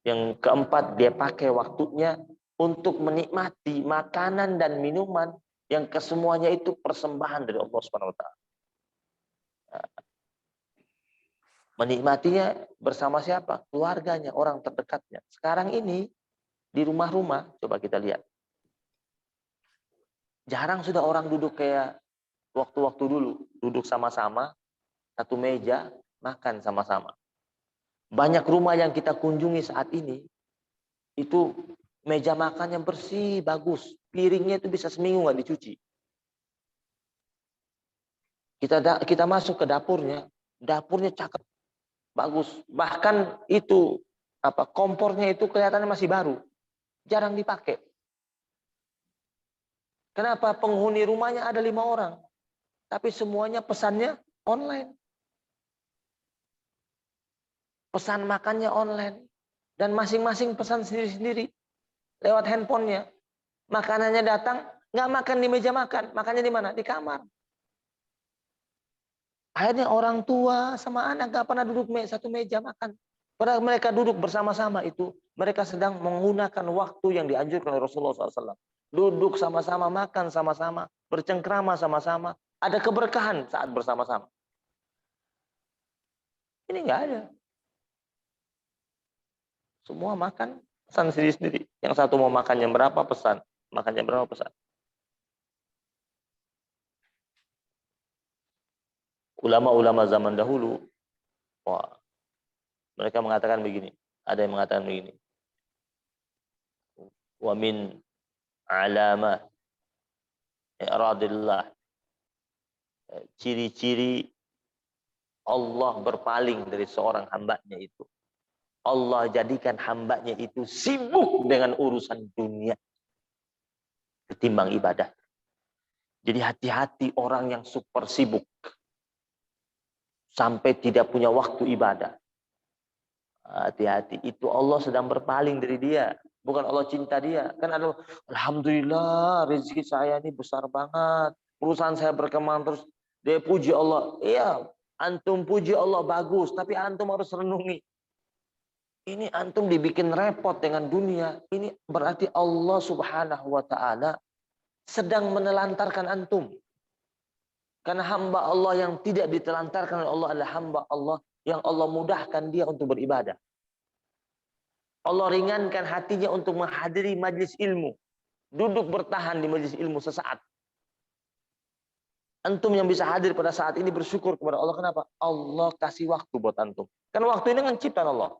yang keempat, dia pakai waktunya untuk menikmati makanan dan minuman yang kesemuanya itu persembahan dari Allah Subhanahu wa taala. Menikmatinya bersama siapa? Keluarganya, orang terdekatnya. Sekarang ini di rumah-rumah, coba kita lihat. Jarang sudah orang duduk kayak waktu-waktu dulu. Duduk sama-sama, satu meja, makan sama-sama. Banyak rumah yang kita kunjungi saat ini, itu meja makannya bersih, bagus. Piringnya itu bisa seminggu nggak dicuci. Kita masuk ke dapurnya cakep, bagus. Bahkan itu kompornya itu kelihatannya masih baru, jarang dipakai. Kenapa? Penghuni rumahnya ada 5 orang, tapi semuanya pesannya online. Pesan makannya online. Dan masing-masing pesan sendiri-sendiri. Lewat handphonenya. Makanannya datang, nggak makan di meja makan. Makannya di mana? Di kamar. Akhirnya orang tua sama anak nggak pernah duduk satu meja makan. Padahal mereka duduk bersama-sama itu. Mereka sedang menggunakan waktu yang dianjurkan oleh Rasulullah SAW. Duduk sama-sama, makan sama-sama. Bercengkrama sama-sama. Ada keberkahan saat bersama-sama. Ini nggak ada. Semua makan, pesan sendiri-sendiri. Yang satu mau makan jam berapa, pesan. Makan jam berapa, pesan. ulama-ulama zaman dahulu, wah, mereka mengatakan begini. Ada yang mengatakan begini. Wa min alamat i'radillah, ciri-ciri Allah berpaling dari seorang hambanya itu, Allah jadikan hambanya itu sibuk dengan urusan dunia ketimbang ibadah. Jadi hati-hati orang yang super sibuk sampai tidak punya waktu ibadah. Hati-hati, itu Allah sedang berpaling dari dia, bukan Allah cinta dia. Kan ada, alhamdulillah rezeki saya ini besar banget, perusahaan saya berkembang terus, dia puji Allah. Iya, antum puji Allah bagus, tapi antum harus renungi. Ini antum dibikin repot dengan dunia. Ini berarti Allah Subhanahu wa taala sedang menelantarkan antum. Karena hamba Allah yang tidak ditelantarkan oleh Allah adalah hamba Allah yang Allah mudahkan dia untuk beribadah. Allah ringankan hatinya untuk menghadiri majlis ilmu. Duduk bertahan di majlis ilmu sesaat. Antum yang bisa hadir pada saat ini bersyukur kepada Allah. Kenapa? Allah kasih waktu buat antum. Kan waktu ini kan ciptaan Allah.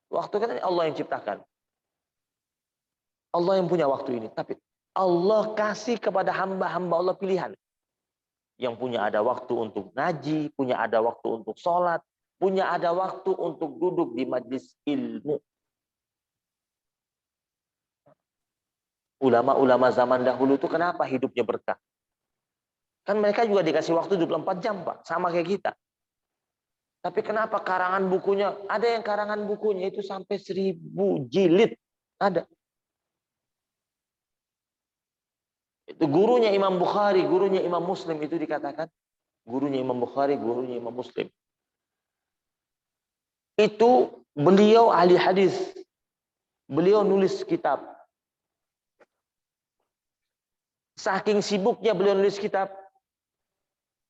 Waktu kan Allah yang ciptakan. Allah yang punya waktu ini. Tapi Allah kasih kepada hamba-hamba Allah pilihan. Yang punya ada waktu untuk ngaji, punya ada waktu untuk sholat, punya ada waktu untuk duduk di majlis ilmu. Ulama-ulama zaman dahulu itu kenapa hidupnya berkah? Kan mereka juga dikasih waktu 24 jam, Pak. Sama kayak kita. Tapi kenapa karangan bukunya, ada yang karangan bukunya itu sampai 1000 jilid. Ada. Itu gurunya Imam Bukhari, gurunya Imam Muslim itu dikatakan. Gurunya Imam Bukhari, gurunya Imam Muslim. Itu beliau ahli hadis. Beliau nulis kitab. Saking sibuknya beliau nulis kitab.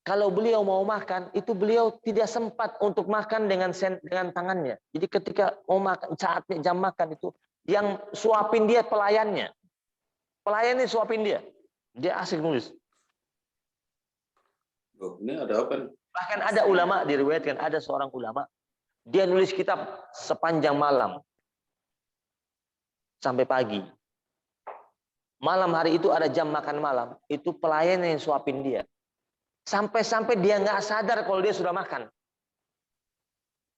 Kalau beliau mau makan, itu beliau tidak sempat untuk makan dengan tangannya. Jadi ketika mau makan, saatnya jam makan itu, yang suapin dia pelayannya. Pelayannya suapin dia. Dia asik nulis. Oh, ini ada apa nih? Bahkan ada ulama, diriwayatkan ada seorang ulama, dia nulis kitab sepanjang malam. Sampai pagi. Malam hari itu ada jam makan malam, itu pelayan yang suapin dia. Sampai-sampai dia nggak sadar kalau dia sudah makan.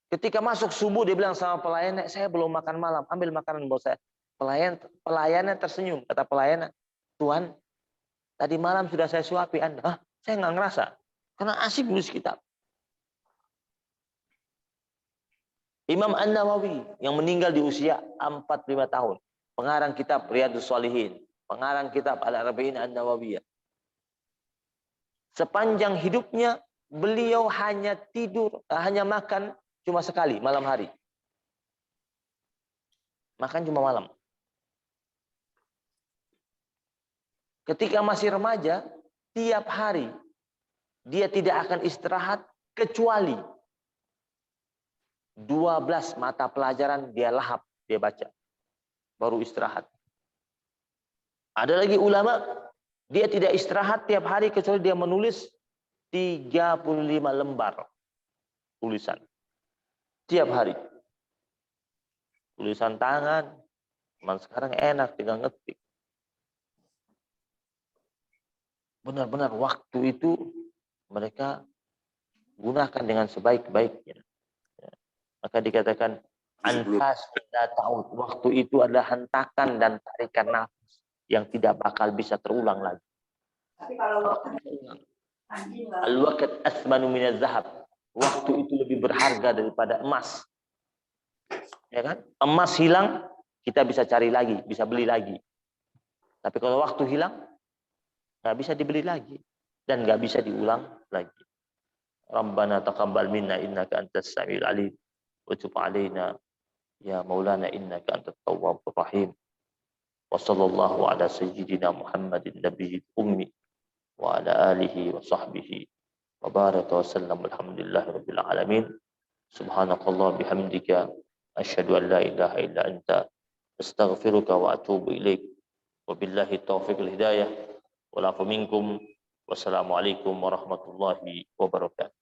Ketika masuk subuh dia bilang sama pelayan, saya belum makan malam, ambil makanan buat saya. Pelayannya tersenyum, kata pelayan, Tuhan, tadi malam sudah saya suapi Anda. Hah, saya nggak ngerasa, karena asik nulis kitab. Imam An-Nawawi yang meninggal di usia 45 tahun, pengarang kitab Riyadhus Shalihin, pengarang kitab Al-Arba'in An-Nawawiyah. Sepanjang hidupnya beliau hanya tidur, hanya makan cuma sekali malam hari. Makan cuma malam. Ketika masih remaja, tiap hari dia tidak akan istirahat kecuali 12 mata pelajaran dia lahap, dia baca. Baru istirahat. Ada lagi ulama, dia tidak istirahat tiap hari kecuali dia menulis 35 lembar tulisan. Tiap hari. Tulisan tangan. Cuman sekarang enak, tinggal ngetik. Benar-benar waktu itu mereka gunakan dengan sebaik-baiknya. Maka dikatakan anfas tidak tahu. Waktu itu adalah hentakan dan tarikan nafas yang tidak bakal bisa terulang lagi. Tapi kalau al-waqt asmanu minaz zahab. Waktu itu lebih berharga daripada emas. Ya kan? Emas hilang, kita bisa cari lagi, bisa beli lagi. Tapi kalau waktu hilang, nggak bisa dibeli lagi dan nggak bisa diulang lagi. Rabbana taqabbal minna innaka antas samiul alim wa tub alaina ya maulana innaka antat tawwabur rahim. Wa sallallahu ala sayyidina Muhammadin nabiyil ummi wa ala alihi wa sahbihi wa baraka wa sallam alhamdulillahi rabbil alamin. Subhanakallah bihamdika asyhadu an la ilaha illa anta astaghfiruka wa atubu ilaik. Wabillahi taufiq wal hidayah. Walafu minkum. Wassalamualaikum warahmatullahi wabarakatuh.